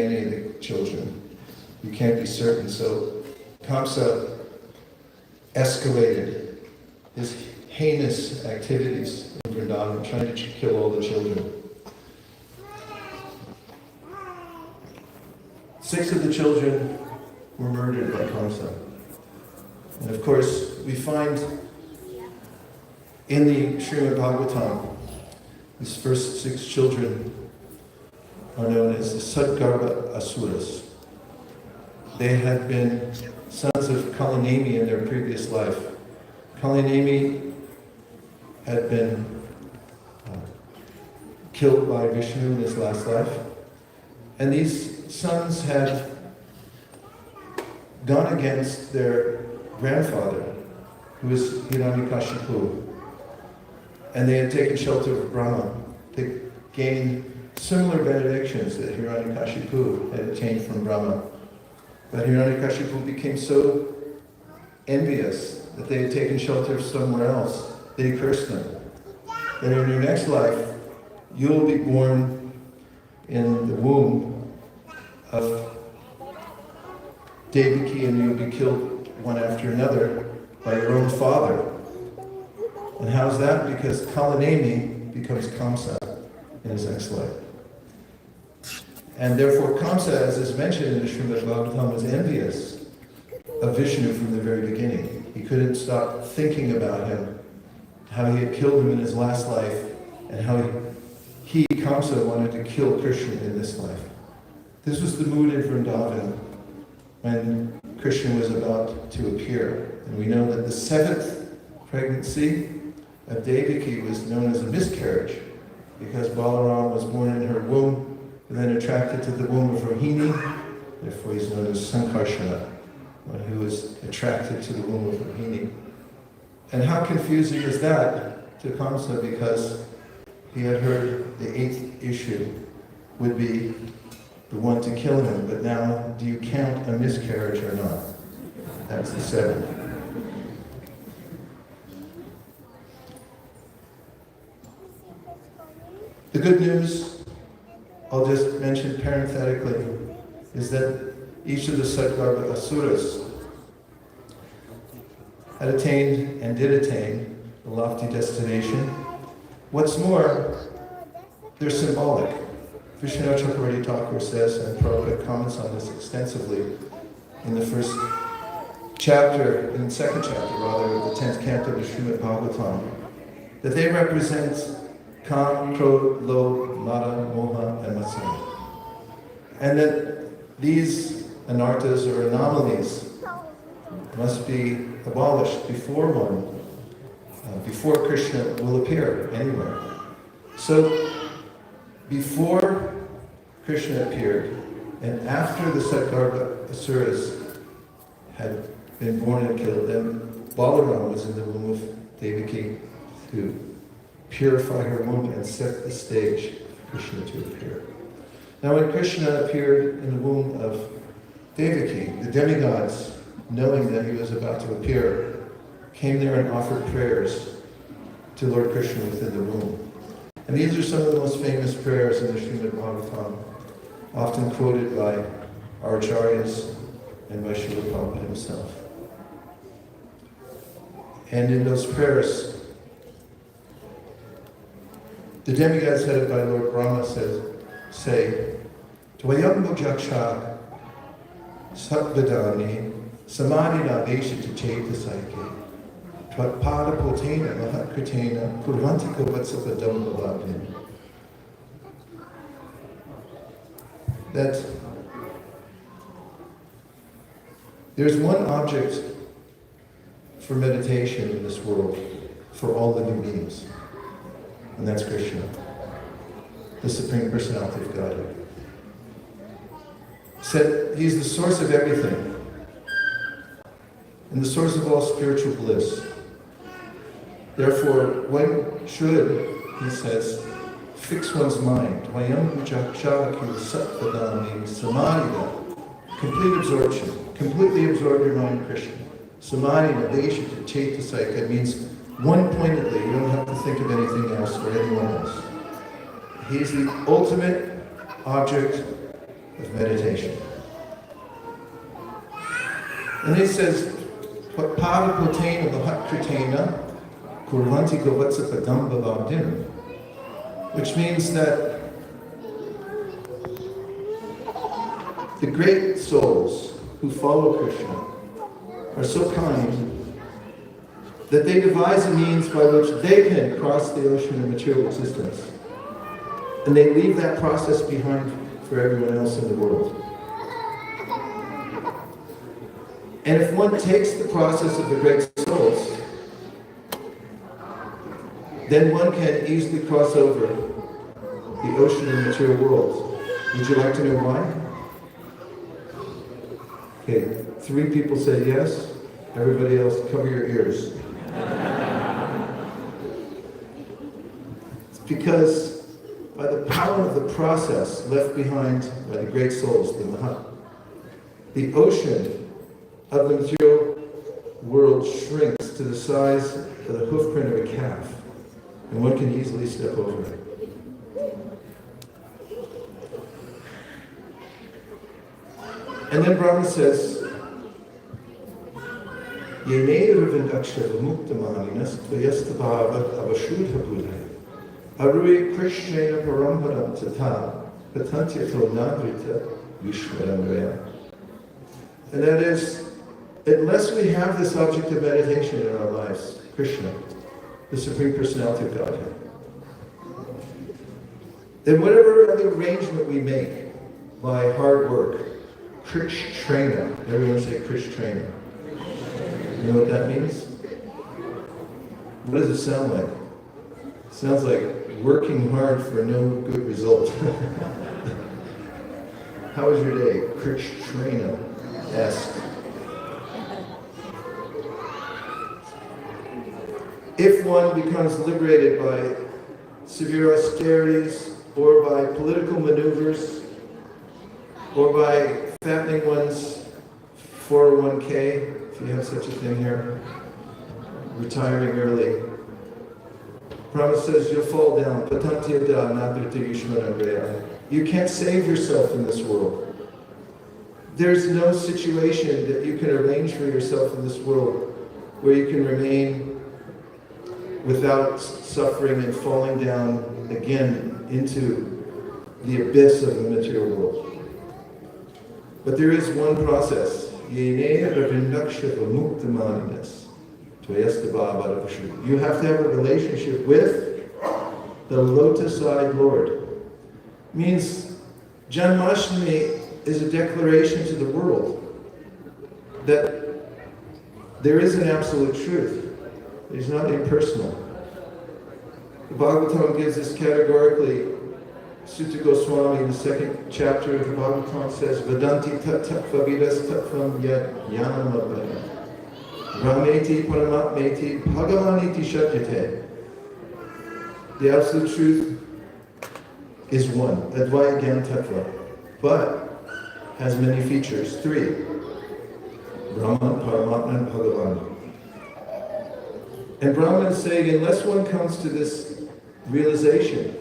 any of the children. You can't be certain. So Kamsa escalated his heinous activities in Vrindavan, trying to kill all the children. 6 of the children were murdered by Kamsa. And of course, we find in the Srimad Bhagavatam, these first 6 children are known as the Sadgarbha asuras. They had been sons of Kalinemi in their previous life. Kalinemi had been killed by Vishnu in his last life. And these sons had gone against their grandfather, who was Hiranyakashipu. And they had taken shelter of Brahma. They gained similar benedictions that Hiranyakashipu had attained from Brahma. But Hiranyakashipu became so envious that they had taken shelter somewhere else that he cursed them. That in your next life, you'll be born in the womb of Devaki and you'll be killed one after another by your own father. And how's that? Because Kalinemi becomes Kamsa in his next life. And therefore Kamsa, as is mentioned in the Srimad Bhagavatam, was envious of Vishnu from the very beginning. He couldn't stop thinking about him, how he had killed him in his last life, and how he Kamsa, wanted to kill Krishna in this life. This was the mood in Vrindavan when Krishna was about to appear. And we know that the 7th pregnancy of Devaki was known as a miscarriage because Balaram was born in her womb and then attracted to the womb of Rohini. Therefore he's known as Sankarshana, one who was attracted to the womb of Rohini. And how confusing is that to Kamsa, because he had heard the 8th issue would be the one to kill him, but now do you count a miscarriage or not? That's the 7th. The good news, I'll just mention parenthetically, is that each of the Sadgarbha asuras had attained and did attain a lofty destination. What's more, they're symbolic. Vishnu Chakravarti Thakur says, and Prabhupada comments on this extensively in the first chapter, in the second chapter rather, of the 10th canto of the Srimad Bhagavatam, that they represent Kam, Krodh, Lobh, Mada, Moha, and Matsaya. And that these anarthas or anomalies must be abolished before before Krishna will appear anywhere. So, before Krishna appeared, and after the Sadgarbha asuras had been born and killed, then Balaram was in the womb of Devaki to purify her womb and set the stage for Krishna to appear. Now when Krishna appeared in the womb of Devaki, the demigods, knowing that he was about to appear, came there and offered prayers to Lord Krishna within the womb. And these are some of the most famous prayers in the Srimad Bhagavatam, often quoted by our acharyas and by Srila Prabhupada himself. And in those prayers, the demigods headed by Lord Brahma say, Tvayam Bhujaksha Satvadani Samadhina Veshita Chetasaike Tvatpada Potena Mahatkritena Purvantika Vatsapadam Bhavadin. That there's one object for meditation in this world for all living beings, and that's Krishna, the Supreme Personality of Godhead. Said he's the source of everything and the source of all spiritual bliss. Therefore, one should, he says, fix one's mind. Complete absorption. Completely absorb your mind in Krishna. Samadhi, Chetasika means one-pointedly. You don't have to think of anything else or anyone else. He's the ultimate object of meditation. And he says, Parapotena Mahatkritena Kurvanti Govatsapadam Bhavavdim, which means that the great souls who follow Krishna are so kind that they devise a means by which they can cross the ocean of material existence. And they leave that process behind for everyone else in the world. And if one takes the process of the great souls, then one can easily cross over the ocean of the material world. Would you like to know why? Okay, 3 people said yes. Everybody else, cover your ears. It's because by the power of the process left behind by the great souls, the Mahat, the ocean of the material world shrinks to the size of the hoofprint of a calf, and one can easily step over it. And then Brahma says, Yeneiru Vindakshava Muktamaninas Tvayastabhava Avashudha Buddha Arui Krishna Paramharam Tata Patantyato Nagrita Vishwaramraya. And that is, unless we have this object of meditation in our lives, Krishna, the Supreme Personality of Godhead, then whatever other arrangement we make by hard work, Krishna, everyone say Krishna. You know what that means? What does it sound like? It sounds like working hard for no good result. How was your day? Krishna-esque. If one becomes liberated by severe austerities, or by political maneuvers, or by fattening one's 401k, if you have such a thing here, retiring early, Brahma says you'll fall down. You can't save yourself in this world. There's no situation that you can arrange for yourself in this world where you can remain without suffering and falling down again into the abyss of the material world. But there is one process. You have to have a relationship with the lotus-eyed Lord. Means Janmashtami is a declaration to the world that there is an absolute truth. It is not impersonal. The Bhagavatam gives this categorically. Sutta Goswami in the 2nd chapter of the Bhagavatam says, Vedanti tat-tattva vidas tattvam yat yanamabhaya. Brahmeti paramatmeti bhagavaniti shadyate. The absolute truth is one, Advaya Gyan Tattva, but has many features, 3. Brahman, Paramatma, and Bhagavan. And Brahma is saying, unless one comes to this realization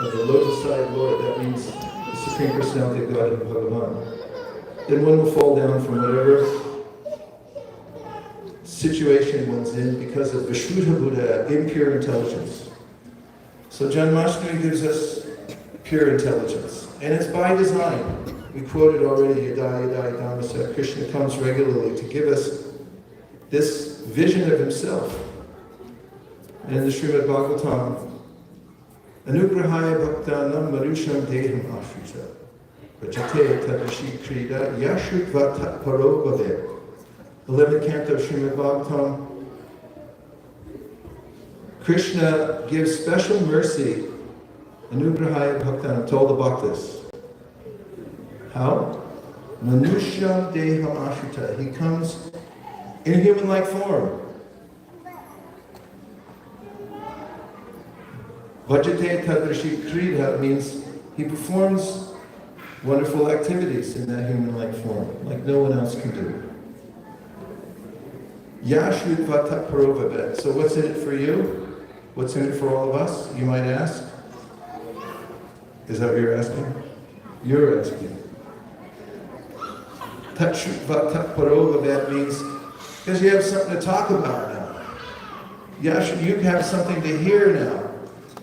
of the lotus-eyed Lord, that means the Supreme Personality of God and Bhagavan, then one will fall down from whatever situation one's in because of Vishuddha Buddha, impure intelligence. So Janmashtami gives us pure intelligence. And it's by design. We quoted already, Yada Yada Dhamasa. Krishna comes regularly to give us this vision of himself. And in the Srimad Bhagavatam, Anugrahaya Bhaktanam Manusham Deham Ashrita Vajate Tadashi Krida Yashutva Tat Paro Bhave. 11th canto of Srimad Bhagavatam. Krishna gives special mercy, Anugrahaya Bhaktanam, to all the bhaktas. How? Manusham Deham Ashrita. He comes in a human-like form. Vajate Tadrashi Krida means he performs wonderful activities in that human-like form, like no one else can do. Yashudva Tat Paro Bhave. So what's in it for you? What's in it for all of us, you might ask? Is that what you're asking? You're asking. Tatshutva Tatparoga means because you have something to talk about now. You have something to hear now.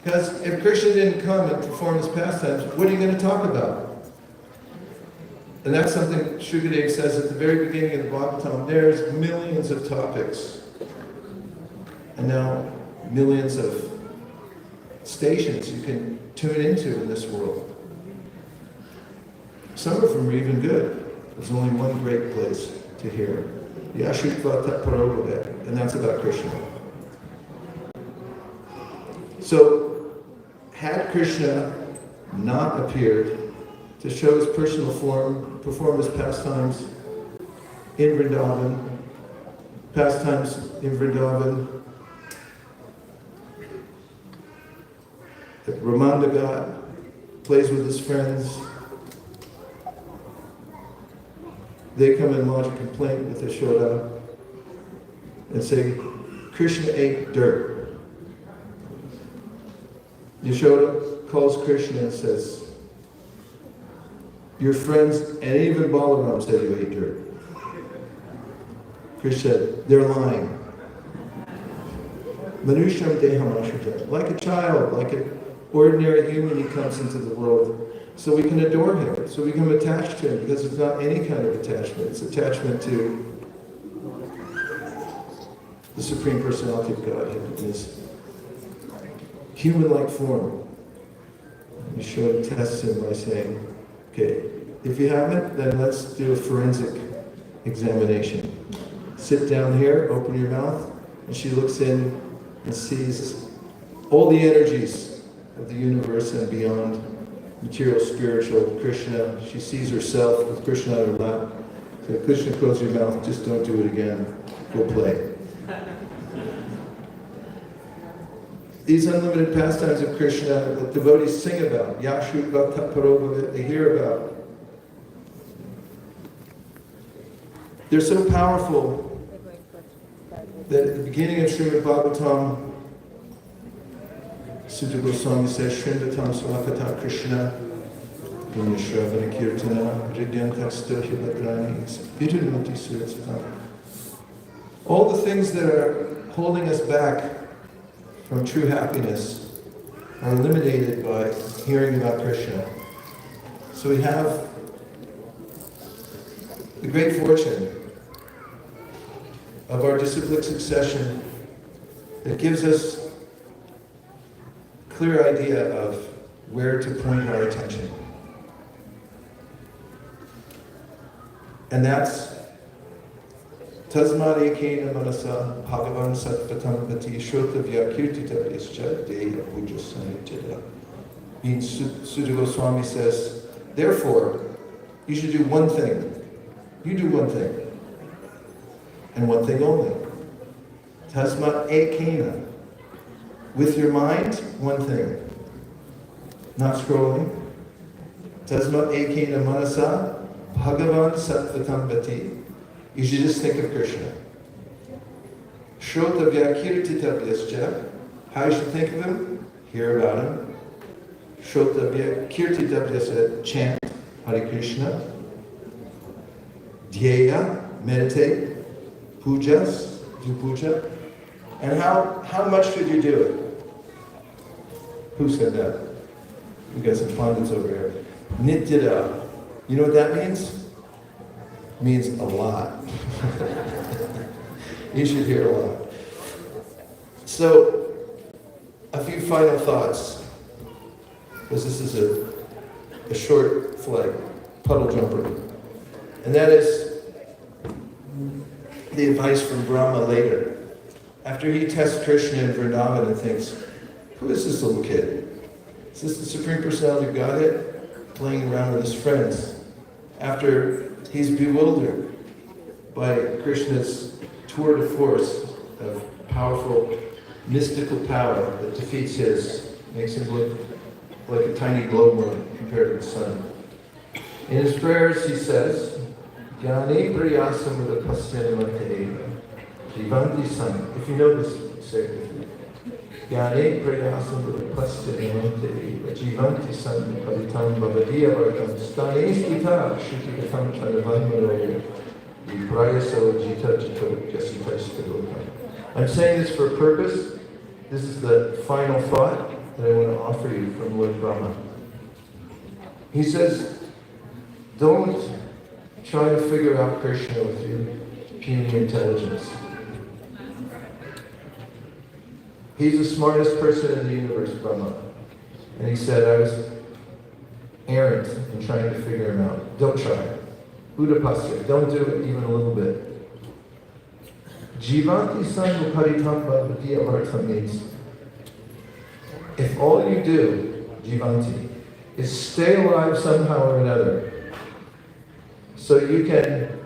Because if Krishna didn't come and perform his pastimes, what are you going to talk about? And that's something Shukadeva says at the very beginning of the Bhagavatam. There's millions of topics. And now millions of stations you can tune into in this world. Some of them are even good. There's only one great place to hear. Yashitva Tatparoga, and that's about Krishna. So, had Krishna not appeared to show his personal form, perform his pastimes in Vrindavan, Ramanda God plays with his friends. They come and lodge a complaint with Yashoda and say, Krishna ate dirt. Yashoda calls Krishna and says, your friends, and even Balaram said you ate dirt. Krishna said, they're lying. Manusham dehamashita. Like a child, like an ordinary human, he comes into the world. So we can adore him, so we become attached to him, because it's not any kind of attachment. It's attachment to the Supreme Personality of Godhead in his human-like form. Yashoda tests him by saying, okay, if you haven't, then let's do a forensic examination. Sit down here, open your mouth, and she looks in and sees all the energies of the universe and beyond. Material, spiritual, Krishna. She sees herself with Krishna on her lap. So Krishna, close your mouth, just don't do it again. Go play. These unlimited pastimes of Krishna, the devotees sing about. Yashutva Tatparoga, they hear about. They're so powerful that at the beginning of Srimad Bhagavatam, Sutta Goswami says, Shrindatam Swakata Krishna, Punyashravana Kirtana, Ridyantaksta Hibadrani, Vidunuti Suratsatam. All the things that are holding us back from true happiness are eliminated by hearing about Krishna. So we have the great fortune of our disciplic succession that gives us clear idea of where to point our attention. And that's Tasmad ekena manasa bhagavan satpatam pati shrotavya kirtita ischa deya pujasanitya. Sutta Goswami says, therefore, you should do one thing. You do one thing. And one thing only. Tasmad ekena. With your mind, one thing. Not scrolling. Tasmat ekena manasa bhagavan sattvatam bhati. You should just think of Krishna. Shrotavya kirtitavyascha. How you should think of him? Hear about him. Shrotavya kirtitavyascha. Chant Hare Krishna. Dhyeya. Meditate. Pujas. Do puja. And how much should you do it? Who said that? We got some pundits over here. Nityada. You know what that means? It means a lot. You should hear a lot. So, a few final thoughts. Because this is a short flight, puddle jumper. And that is the advice from Brahma later. After he tests Krishna in Vrindavan and thinks, who is this little kid? Is this the Supreme Personality of Godhead playing around with his friends? After he's bewildered by Krishna's tour de force of powerful mystical power that defeats his, makes him look like a tiny glowworm compared to the sun. In his prayers he says, Jnani Priyasamrita Pasyanamate. If you know this, say it with me. Gyane prayasam pastidamante jivanti san palitam bhavadiya vartam stane stita shrutikatam chanavanmanoya viprayaso jita jito jasitaistadokam. I'm saying this for a purpose. This is the final thought that I want to offer you from Lord Brahma. He says, don't try to figure out Krishna with your puny intelligence. He's the smartest person in the universe, Brahma. And he said, I was errant in trying to figure him out. Don't try. Udapasya. Don't do it even a little bit. Jivanti san paritamba vidyavartam means if all you do, Jivanti, is stay alive somehow or another, so you can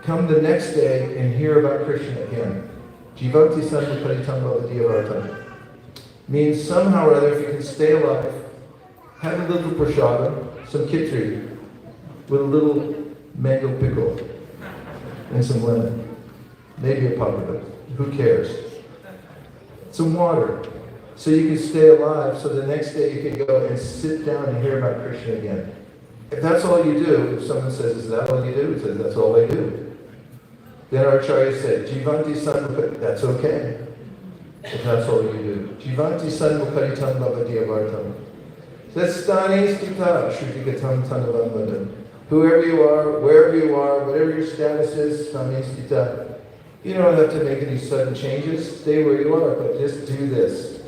come the next day and hear about Krishna again. Jivanti san paritamba vidyavartam means somehow or other, if you can stay alive, have a little prashadam, some kitri, with a little mango pickle and some lemon. Maybe a paprika. Who cares? Some water. So you can stay alive, so the next day you can go and sit down and hear about Krishna again. If that's all you do, if someone says, is that all you do? He says, that's all I do. Then our Acharya said, Jivanti san, that's okay. If that's all you do. Jivanti san mukaritam bhavadiya vartam. Stane stita shrutikatam tanavamvadam. Whoever you are, wherever you are, whatever your status is, stane stita. You don't have to make any sudden changes. Stay where you are, but just do this.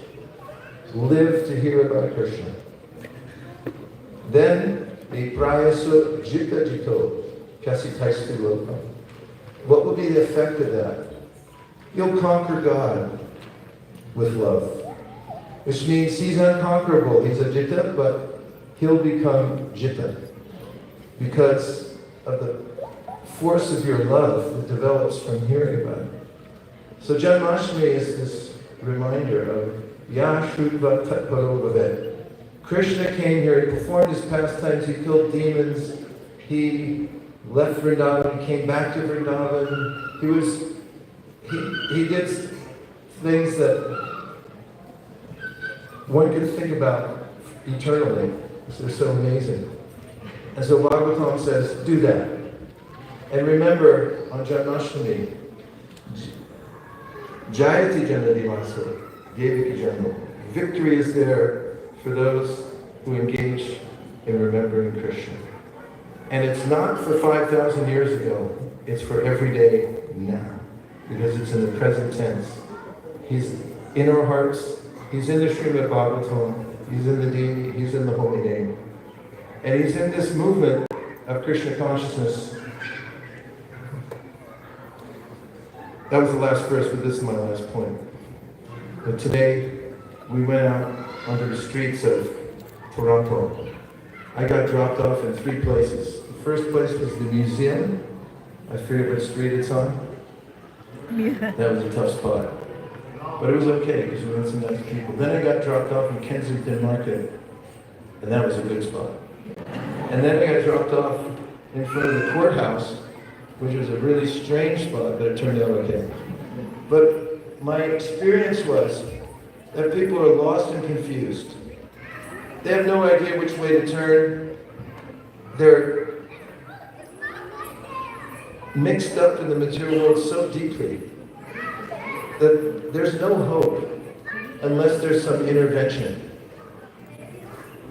Live to hear about Krishna. Then, the prayasu jita jito kasitaistu lokam. What will be the effect of that? You'll conquer God with love. Which means he's unconquerable. He's a jita, but he'll become jita. Because of the force of your love that develops from hearing about it. So Janmashtami is this reminder of Ya Shrutva Tatparo Bhavet. Krishna came here, he performed his pastimes, he killed demons, he left Vrindavan, he came back to Vrindavan. He did things that one can think about eternally, because they're so amazing. And so Bhagavatam says, do that. And remember, on Janmashtami, Jayati Janadivasa, Devaki Janma. Victory is there for those who engage in remembering Krishna. And it's not for 5,000 years ago, it's for every day now. Because it's in the present tense. He's in our hearts, he's in the Srimad Bhagavatam, he's in the deity, he's in the holy name. And he's in this movement of Krishna consciousness. That was the last verse, but this is my last point. But today, we went out onto the streets of Toronto. I got dropped off in 3 places. The first place was the museum. I forget what street it's on. Yeah. That was a tough spot. But it was okay, because we met some nice people. Then I got dropped off in Kensington Market, and that was a good spot. And then I got dropped off in front of the courthouse, which was a really strange spot, but it turned out okay. But my experience was that people are lost and confused. They have no idea which way to turn. They're mixed up in the material world so deeply that there's no hope unless there's some intervention.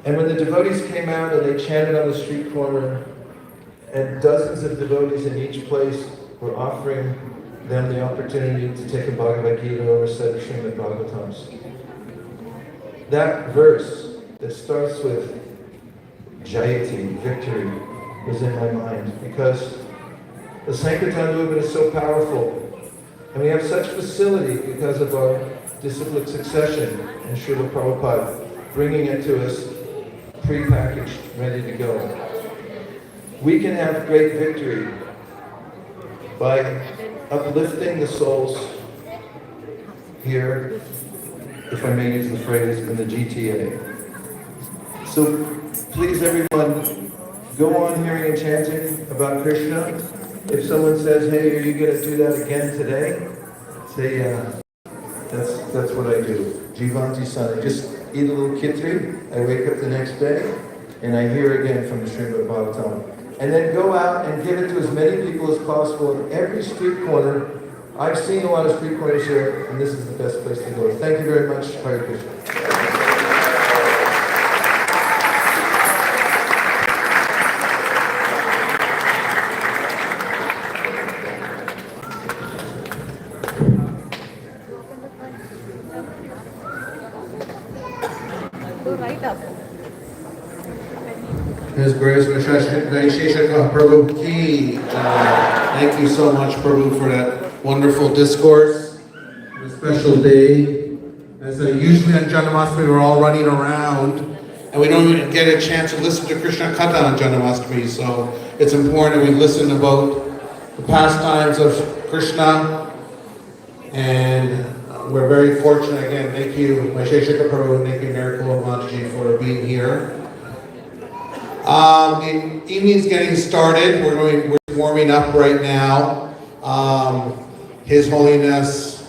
And when the devotees came out and they chanted on the street corner, and dozens of devotees in each place were offering them the opportunity to take a Bhagavad Gita or a set of Srimad Bhagavatams. That verse that starts with Jayati, victory, was in my mind because the Sankirtan movement is so powerful and we have such facility because of our disciplic succession and Srila Prabhupada bringing it to us pre-packaged, ready to go. We can have great victory by uplifting the souls here, if I may use the phrase, in the GTA. So please everyone, go on hearing and chanting about Krishna. If someone says, hey, are you going to do that again today? Say, yeah, that's what I do. Jivanti's son. I just eat a little kitri, I wake up the next day, and I hear again from the Srimad Bhagavatam. And then go out and give it to as many people as possible at every street corner. I've seen a lot of street corners here, and this is the best place to go. Thank you very much. Hare Krishna. His Grace Vaisheshika Prabhu Ki. Thank you so much, Prabhu, for that wonderful discourse. A special day. As usually on Janmashtami, we're all running around, and we don't even get a chance to listen to Krishna Katha on Janmashtami. So it's important that we listen about the pastimes of Krishna, and we're very fortunate again. Thank you, Vaisheshika Prabhu, thank you, Miracle Mataji, for being here. The evening's getting started. We're warming up right now. His Holiness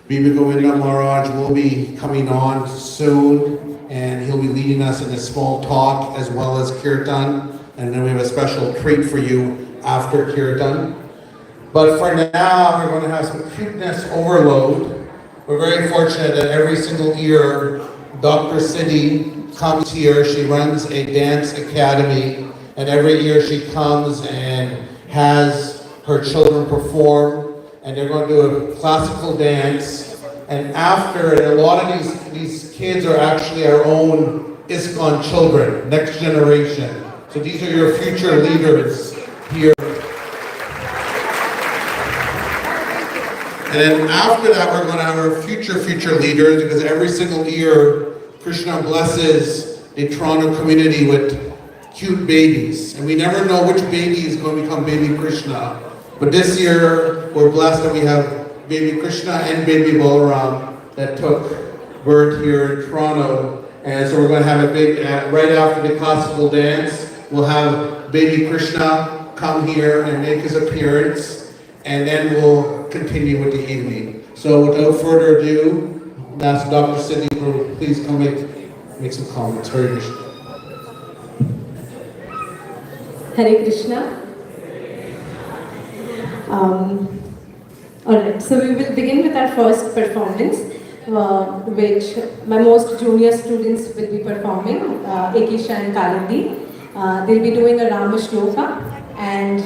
Bibi Govinda Maharaj will be coming on soon, and he'll be leading us in a small talk as well as Kirtan, and then we have a special treat for you after Kirtan. But for now, we're going to have some cuteness overload. We're very fortunate that every single year, Dr. Siddhi comes here. She runs a dance academy, and every year she comes and has her children perform, and they're going to do a classical dance. And after, and a lot of these kids are actually our own ISKCON children, next generation. So these are your future leaders here. And then after that, we're going to have our future leaders, because every single year, Krishna blesses the Toronto community with cute babies. And we never know which baby is going to become baby Krishna. But this year, we're blessed that we have baby Krishna and baby Balaram that took birth here in Toronto. And so we're going to have a big, right after the classical dance, we'll have baby Krishna come here and make his appearance. And then we'll continue with the evening. So without further ado, ask Dr. Siddhi to please come make some comments. Hare Krishna. Hare Krishna. Alright, so we will begin with our first performance, which my most junior students will be performing, Ekisha and Kalia. They'll be doing a Rama Shloka, and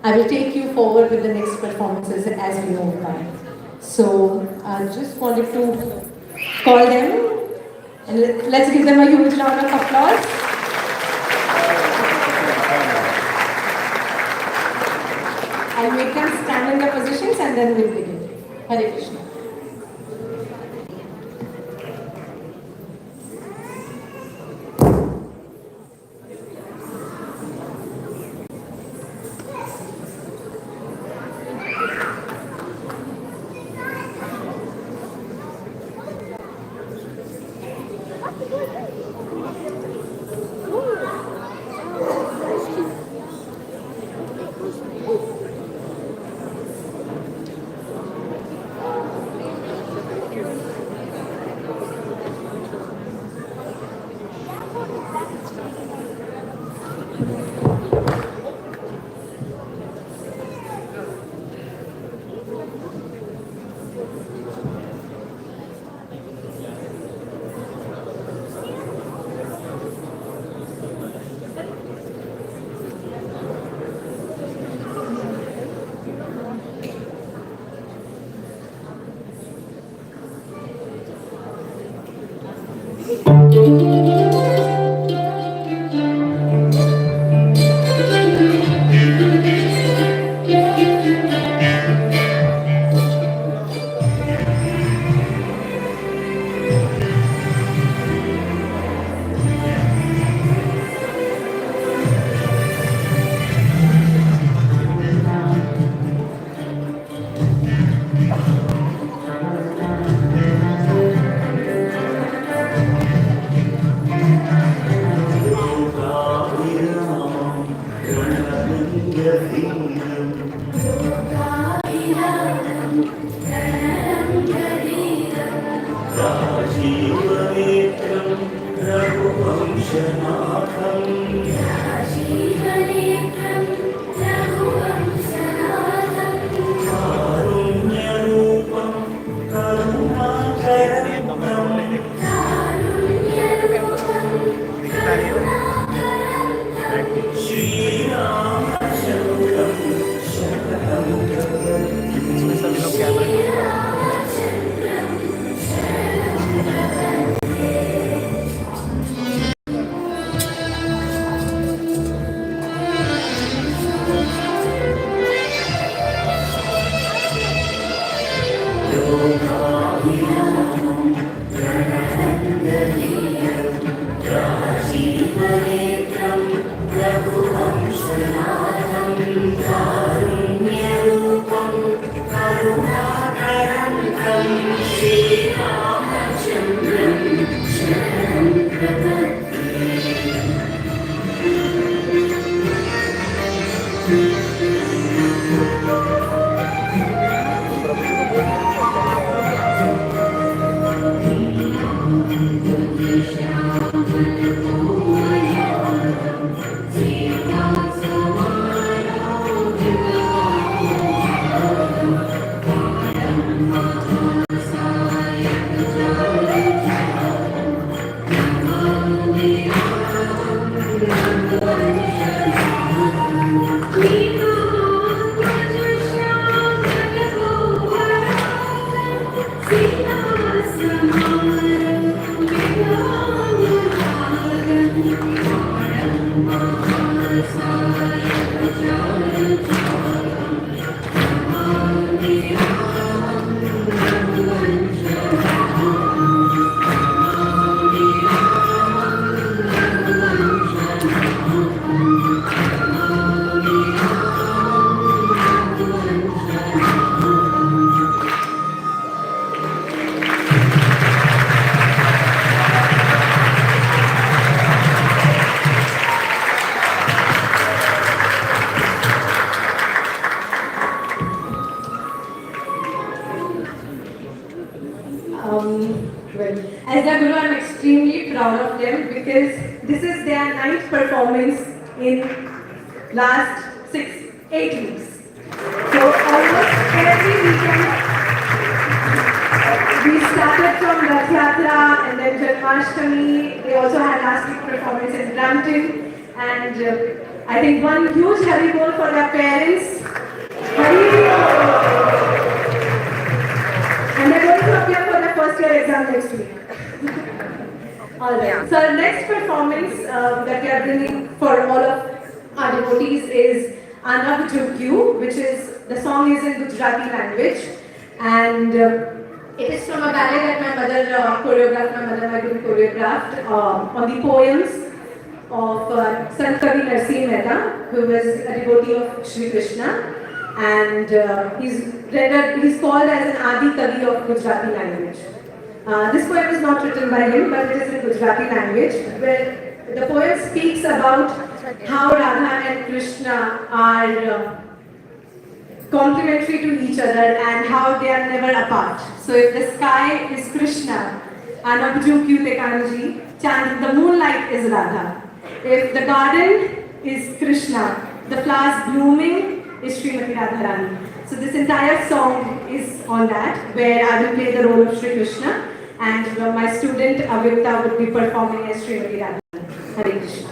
I will take you forward with the next performances as we move by. So I just wanted to call them, and let's give them a huge round of applause. I'll make them stand in their positions and then we'll begin. Hare Krishna. As their guru, I'm extremely proud of them because this is their ninth performance in last 8 weeks. So almost every weekend, we started from Rath Yatra and then Janmashtami. They also had last week performance in Brampton, and I think one huge Hari Bol for their parents. Hari Bol! And they're going to appear for their first year exam next week. Alright, so our next performance that we are bringing for all of our devotees is Anab Jukyu, which is, the song is in Gujarati language, and it is from a ballet that my mother choreographed, my guru choreographed on the poems of Sant Kavi Narsi Mehta, who was a devotee of Shri Krishna, and he's called as an Adi Kavi of Gujarati language. This poem is not written by him, but it is in Gujarati language, where the poem speaks about how Radha and Krishna are complementary to each other and how they are never apart. So if the sky is Krishna, Anabju Kyute Kanji, the moonlight is Radha. If the garden is Krishna, the flowers blooming is Srimati Radharani. So this entire song is on that, where I will play the role of Shri Krishna, and my student Avyukta would be performing as Srimati Radharani. Hare Krishna.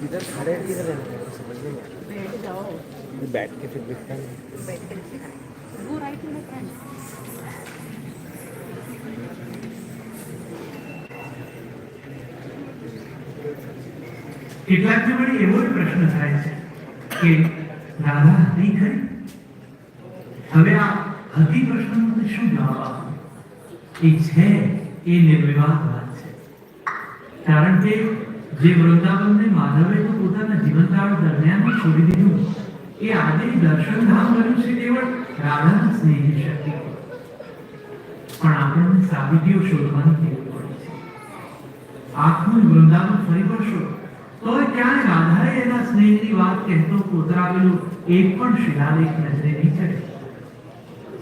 इधर खड़े किधर रहना है समझ में नहीं बैठ जाओ बैठ के फिर दिखता नहीं बैठ के वो राइट में फ्रेंड કેટલાક જમણે એવો જ પ્રશ્ન થાય છે કે રાધા હતી ખરી? હવે આ હતી પ્રશ્નનો શું જવાબ આપવો? એ છે એ નિર્વિવાદ વાત છે, કારણ કે જે વૃંદાવનને માધવે તો પોતાના જીવનકાળ દરમિયાન છોડી દીધું, એ આજે દર્શન ધામ બન્યું છે કેવળ રાધાના સ્નેહની શક્તિ. પણ આપણને સાબિતીઓ શોધવાની ટેવ પડી છે. આખું વૃંદાવન ફરી વળશો તો તો ક્યાંય રાધાએ એના સ્નેહની વાત કહેતો કોતરાવેલું એક પણ શિલાલેખ નજરે નહીં ચડે.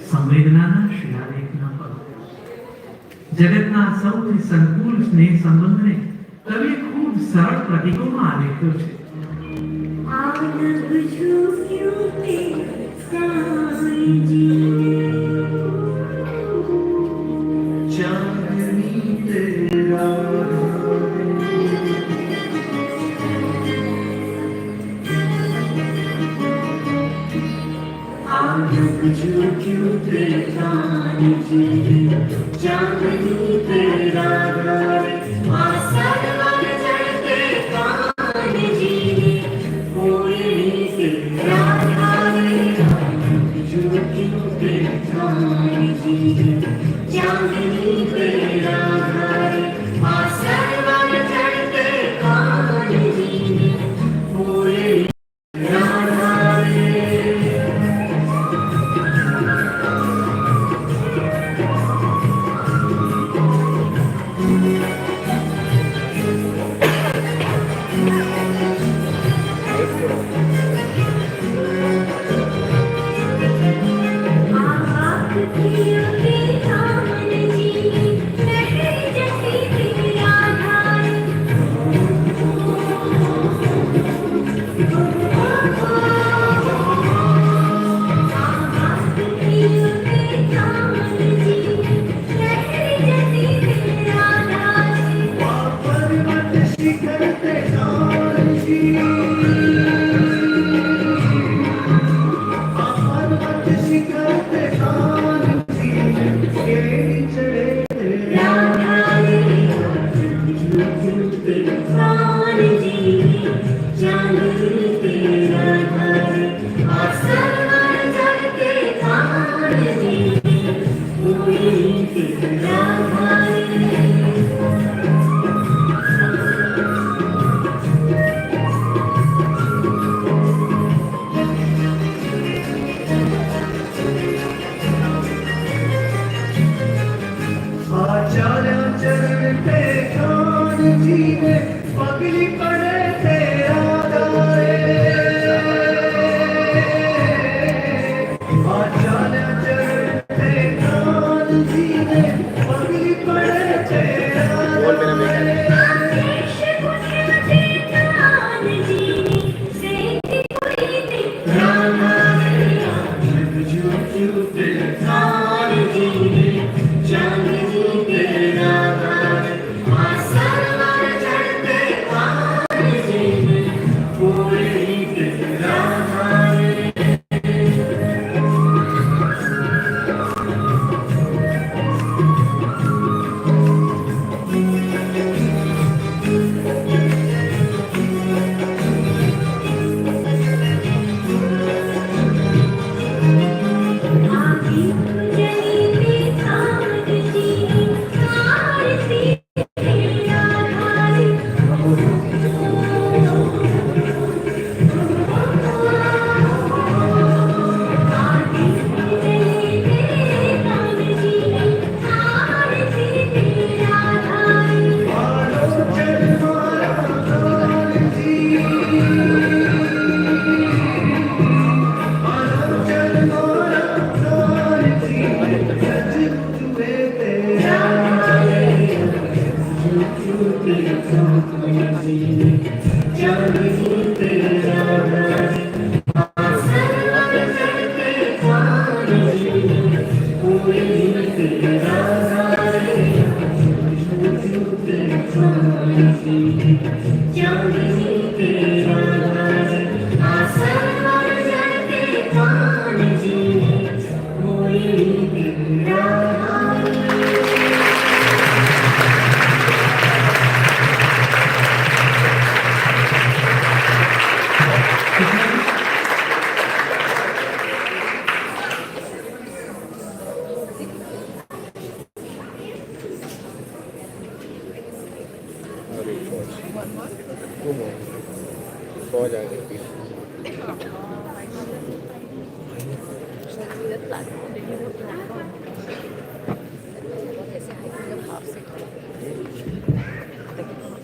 સંવેદનાના શિલાલેખના પદ જગતના સૌથી સંકુલ સ્નેહ સંબંધને કવિએ ખૂબ સરળ પ્રતીકોમાં આલેખ્યો છે.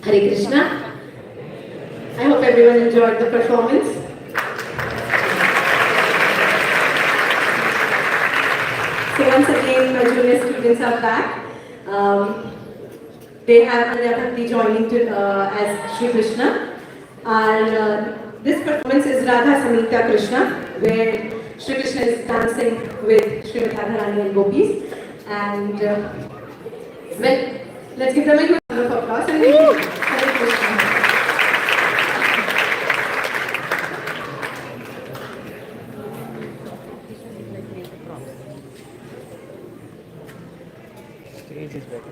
Hare Krishna. everyone enjoyed the performance. So once again, my junior students are back. They have Anjapati joining as Sri Krishna. This performance is Radha Samita Krishna, where Sri Krishna is dancing with Srimati Radharani and Gopis. And well, let's give them a huge round of applause and Hare Krishna. Stage is better.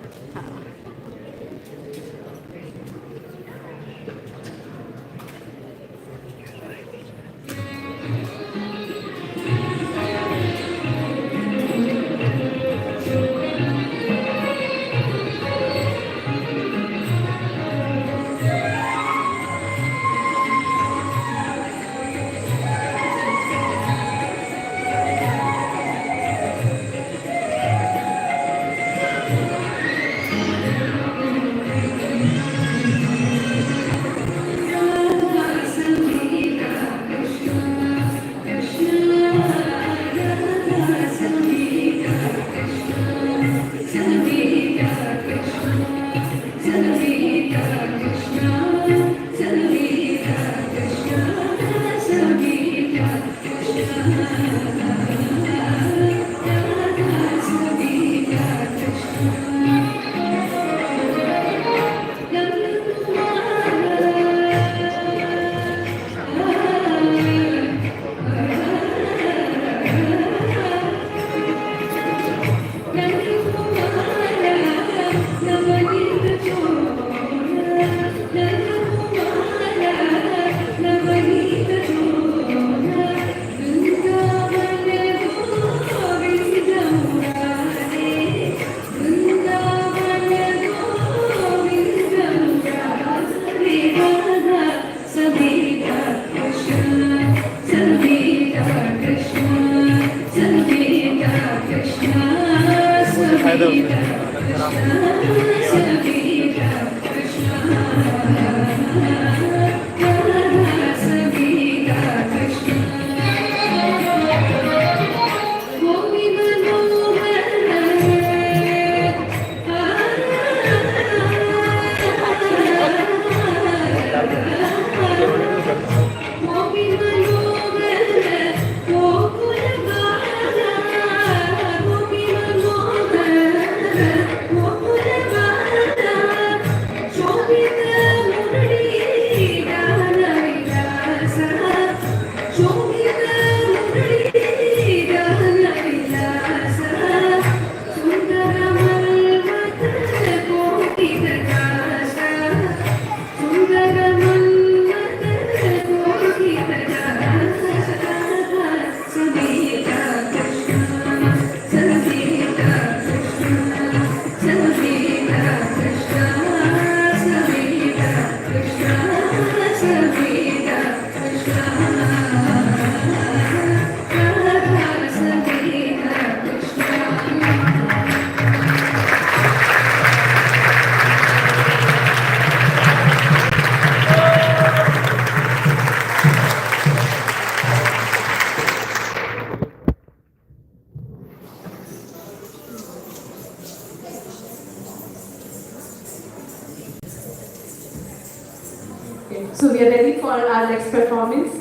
So we are ready for our next performance.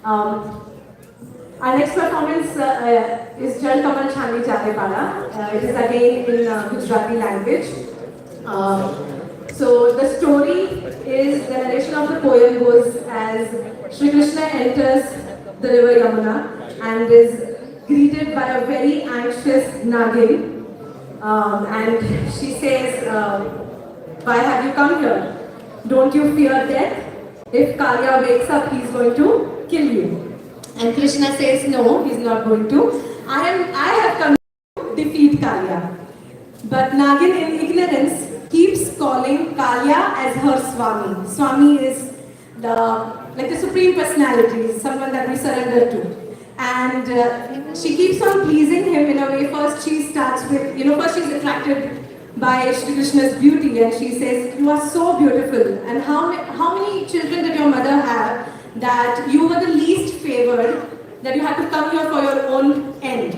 Our next performance is Jal Kamal Chhani Jate Pala. It is again in Gujarati language. So the story is, the narration of the poem goes as Sri Krishna enters the river Yamuna and is greeted by a very anxious Nagin. And she says, why have you come here? Don't you fear death? If Kalia wakes up, he's going to kill you. And Krishna says, no, he's not going to. I have come to defeat Kalia. But Nagin, in ignorance, keeps calling Kalia as her Swami. Swami is the supreme personality, someone that we surrender to. And she keeps on pleasing him in a way. First she starts with, first she's attracted by Shri Krishna's beauty, and she says, "You are so beautiful. And how many children did your mother have that you were the least favored, that you had to come here for your own end?"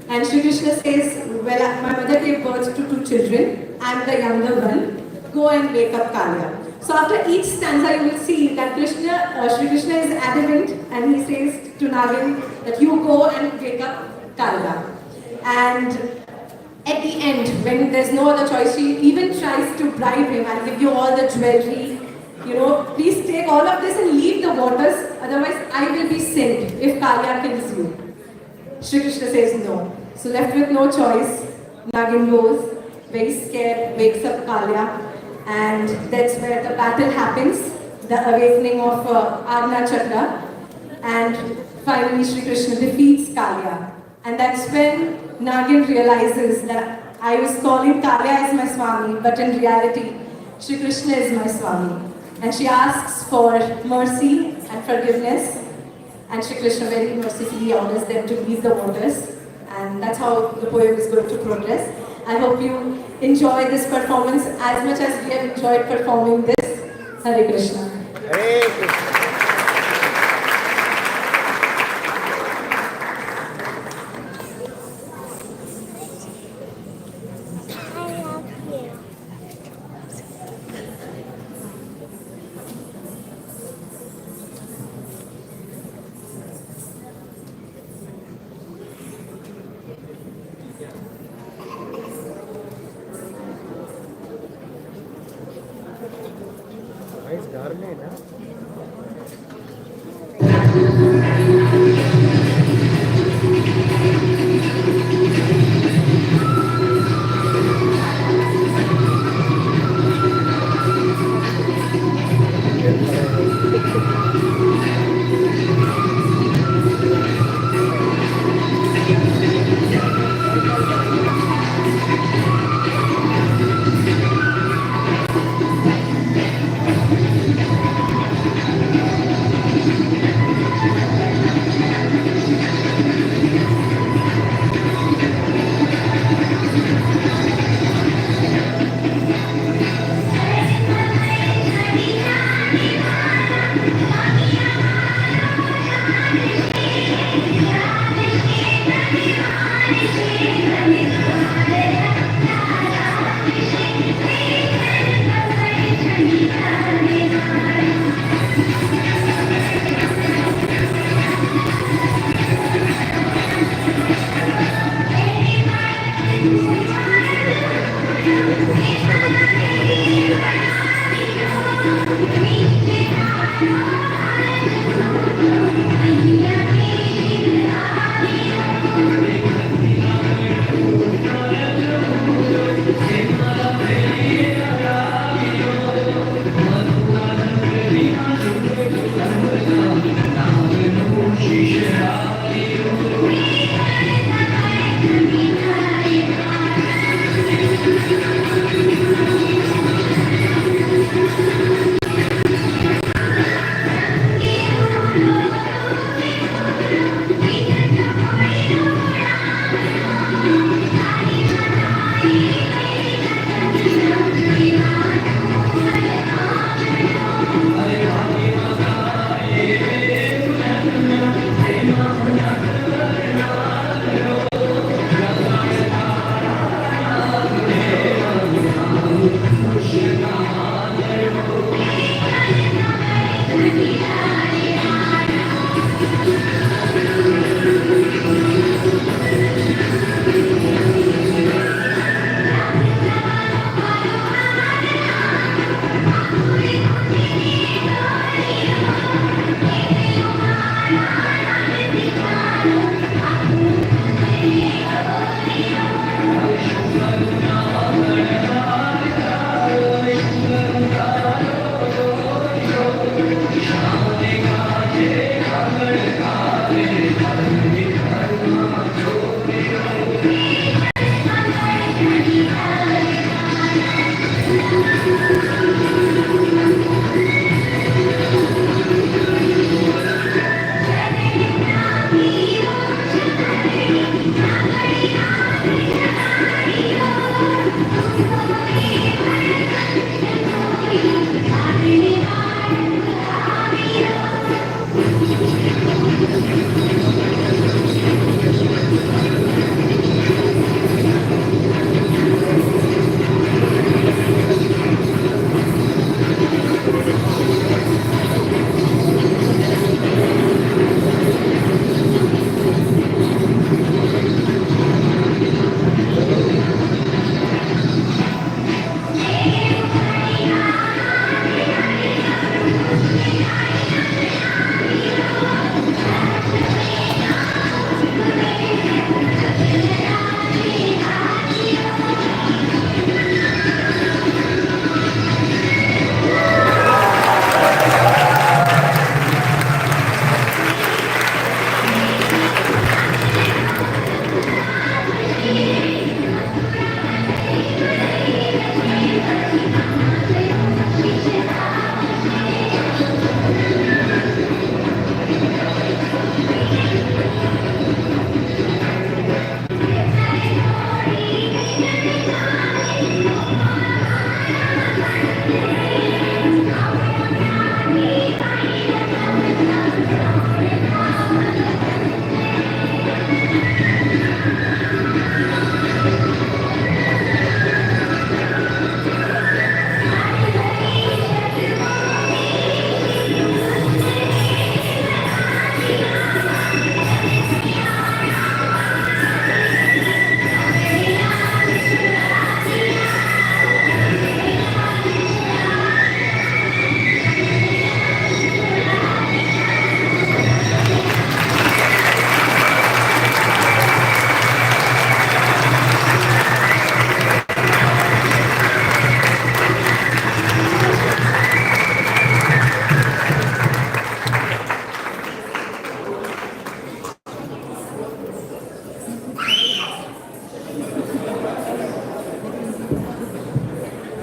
And Shri Krishna says, "Well, my mother gave birth to 2 children. I'm the younger one. Go and wake up Kalia." So after each stanza, you will see that Shri Krishna is adamant, and he says to Nagin that you go and wake up Kalia. And at the end, when there's no other choice, she even tries to bribe him. "I'll give you all the jewelry. Please take all of this and leave the waters. Otherwise, I will be sinned if Kalia kills you." Shri Krishna says no. So left with no choice, Nagin goes, very scared, wakes up Kalia, and that's where the battle happens, the awakening of Agna Chakra, and finally Shri Krishna defeats Kalia. And that's when Nagin realizes that I was calling Kalia as my Swami, but in reality, Shri Krishna is my Swami. And she asks for mercy and forgiveness, and Shri Krishna very mercifully orders them to leave the waters. And that's how the poem is going to progress. I hope you enjoy this performance as much as we have enjoyed performing this. Hare Krishna. Hare Krishna. Nice garland, huh?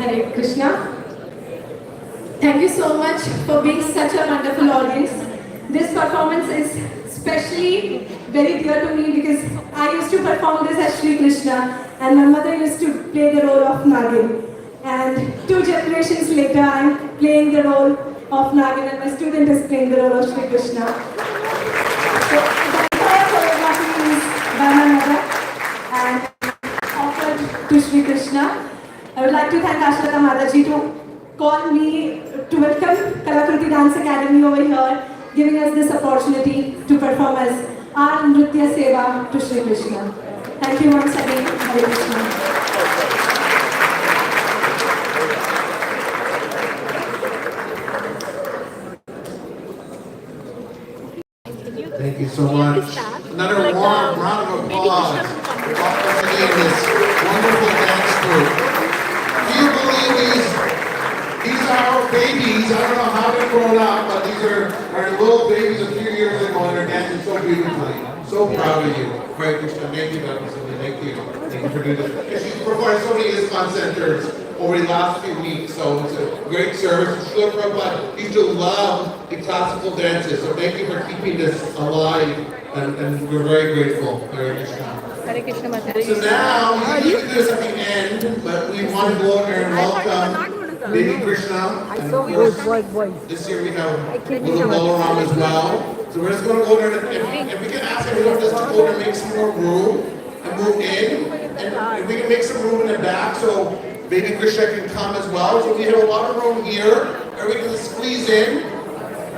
Hare Krishna. Thank you so much for being such a wonderful audience. This performance is especially very dear to me because I used to perform this as Shri Krishna and my mother used to play the role of Nagin. And 2 generations later, I am playing the role of Nagin and my student is playing the role of Shri Krishna. So the entire choreography is by my mother and offered to Shri Krishna. I would like to thank Ashlata Mataji to call me to welcome Kalakriti Dance Academy over here, giving us this opportunity to perform as our Nritya Seva to Shri Krishna. Thank you once again. Hare Krishna. Thank you so much. Another warm round of applause for welcoming this wonderful dance group. Do you believe these are our babies? I don't know how they're grown up, but these are our little babies a few years ago and they're dancing so beautifully. So proud of you. Hare Krishna. Thank you, Dr. Cindy. Thank you. Thank you for doing this. She's performed so many ISKCON centers over the last few weeks, so it's a great service. Srila Prabhupada used to love the classical dances, so thank you for keeping this alive, and we're very grateful. Hare Krishna. Hare Krishna Mataji. So now, we usually do this at the end, but we want to go there and welcome Baby Krishna. And of course, this year we have little Balaram as well. So we're just going to go there, and if we can ask everyone just to go there and make some more room and move in, and if we can make some room in the back, so Baby Krishna can come as well. So we have a lot of room here, and we can just squeeze in.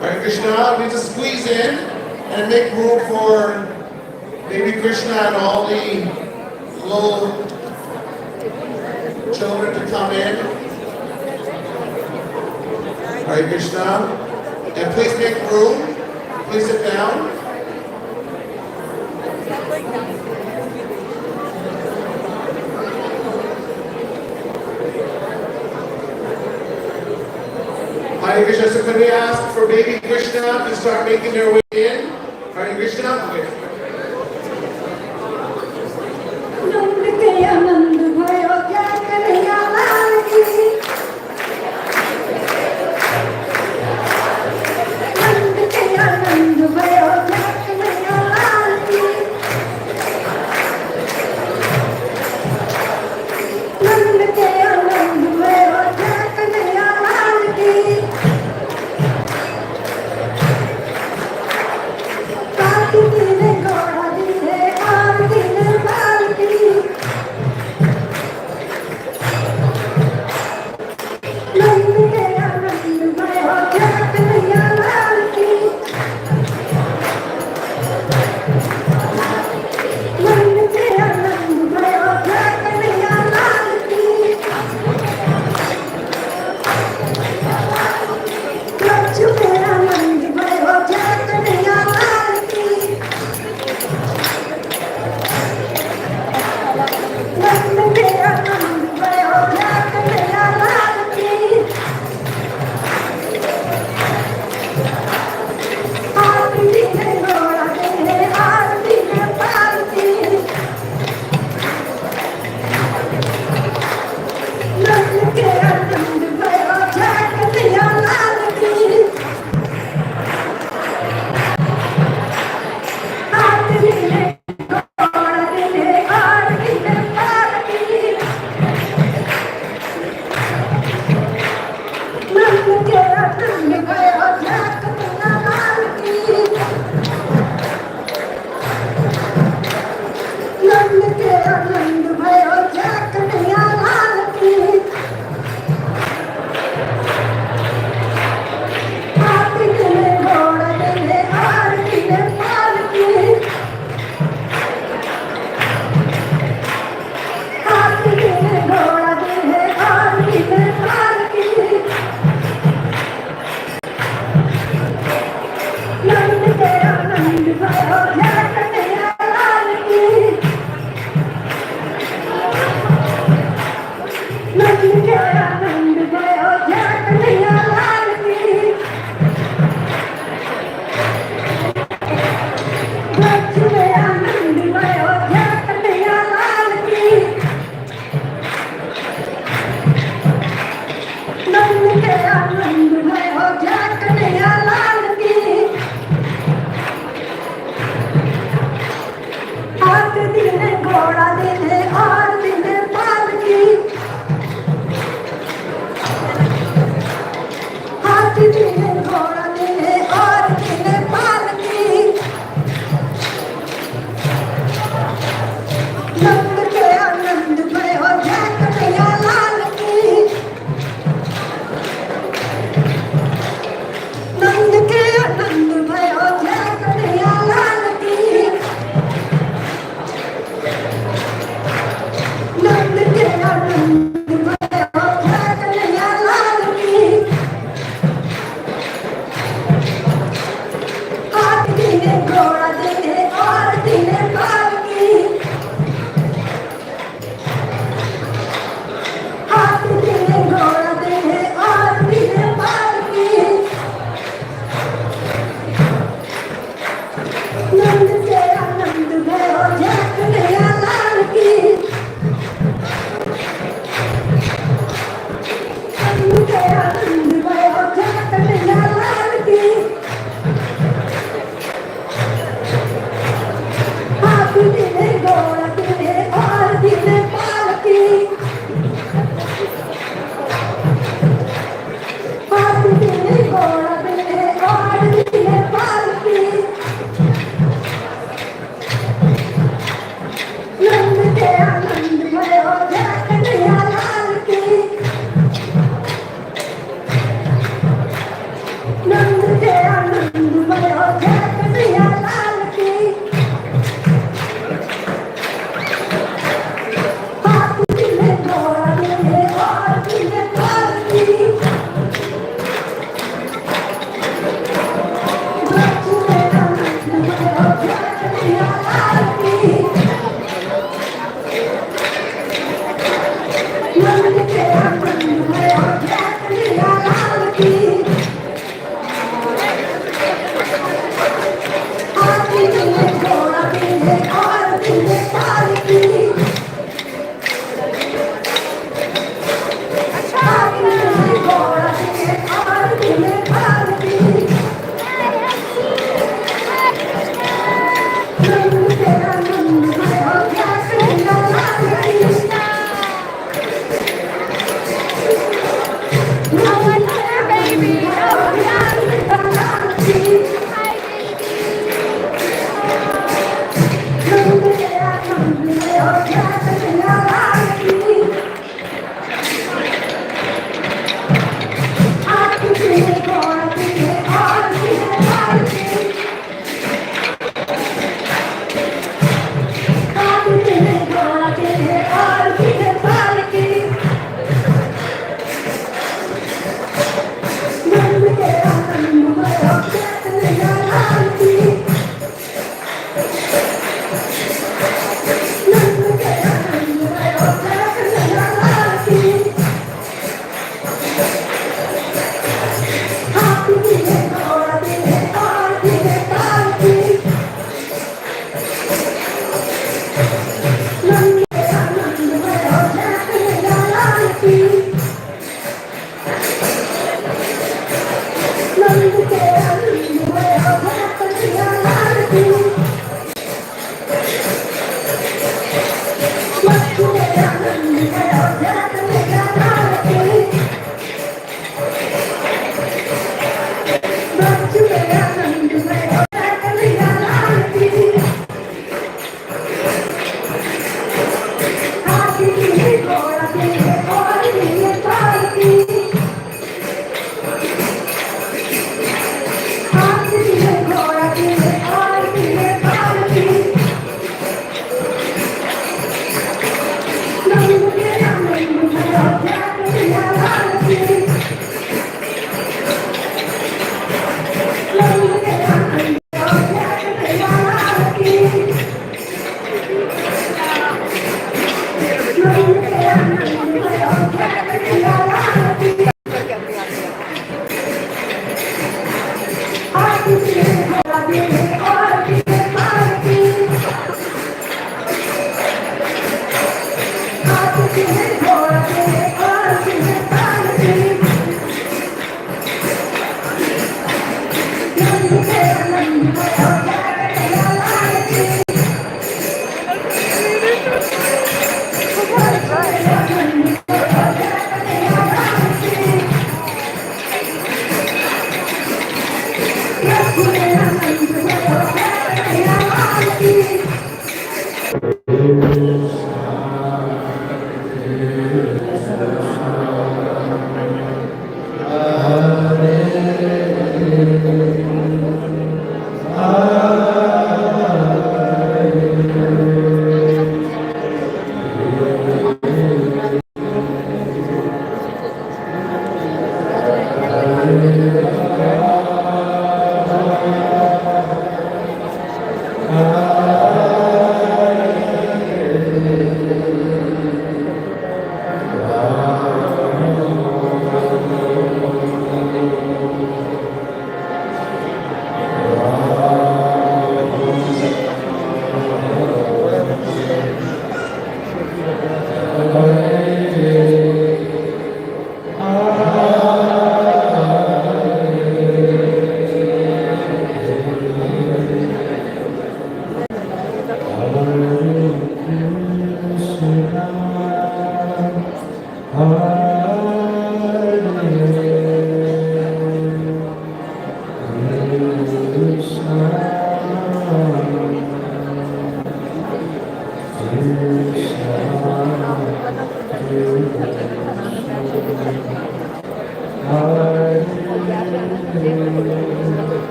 Hare Krishna, we just squeeze in and make room for Baby Krishna and all the little children to come in. Hare Krishna. And please make room. Please sit down. Hare Krishna. So can we ask for Baby Krishna to start making their way in? Hare Krishna. Okay.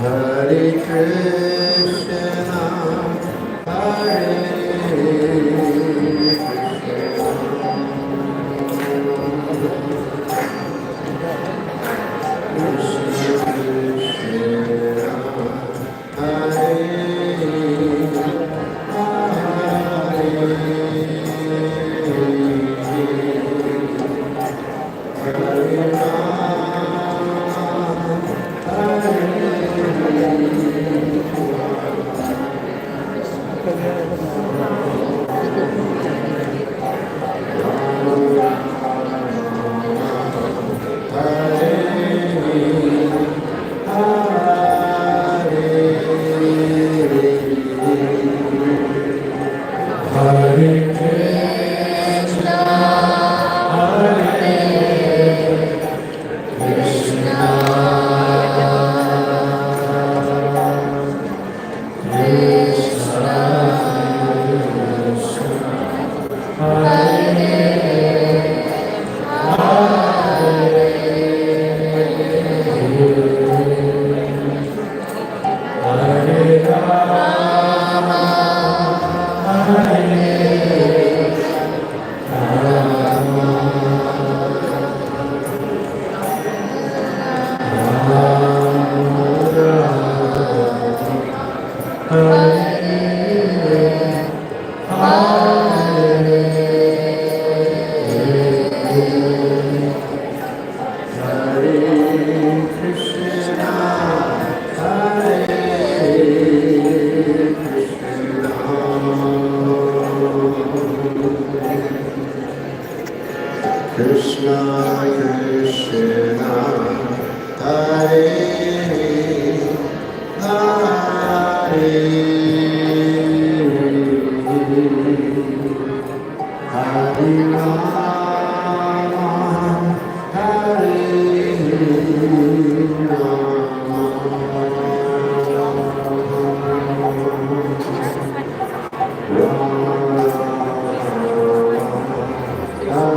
Hare Krishna, Hare Krishna Krishna Hare Hare Hare Rama Hare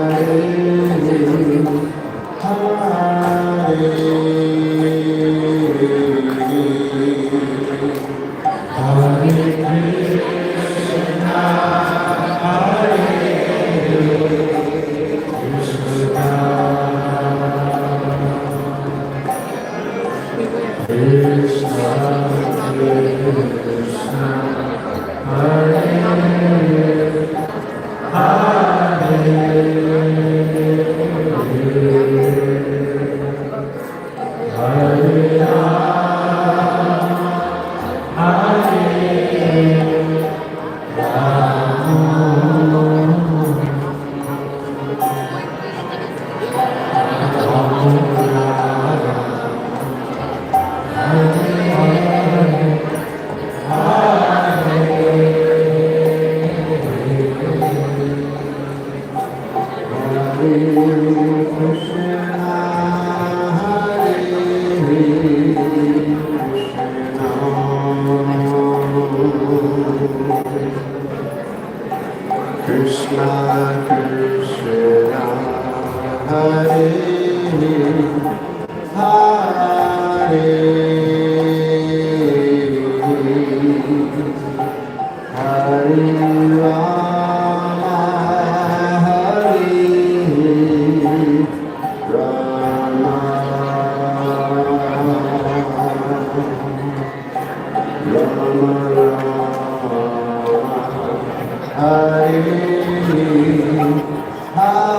Krishna Krishna Hare Hare Hare Rama Hare Rama Rama Hare Hare